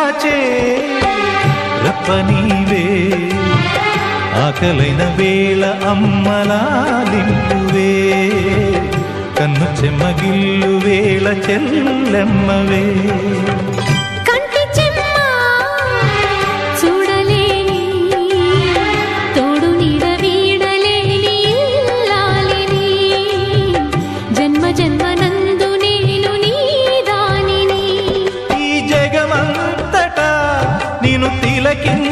కాచే రప్పనీవే ఆకలైన వేళ అమ్మలాలింపువే కన్ను చెమ్మగిల్లు వేళ చెల్లెమ్మవే నేను తిలకించ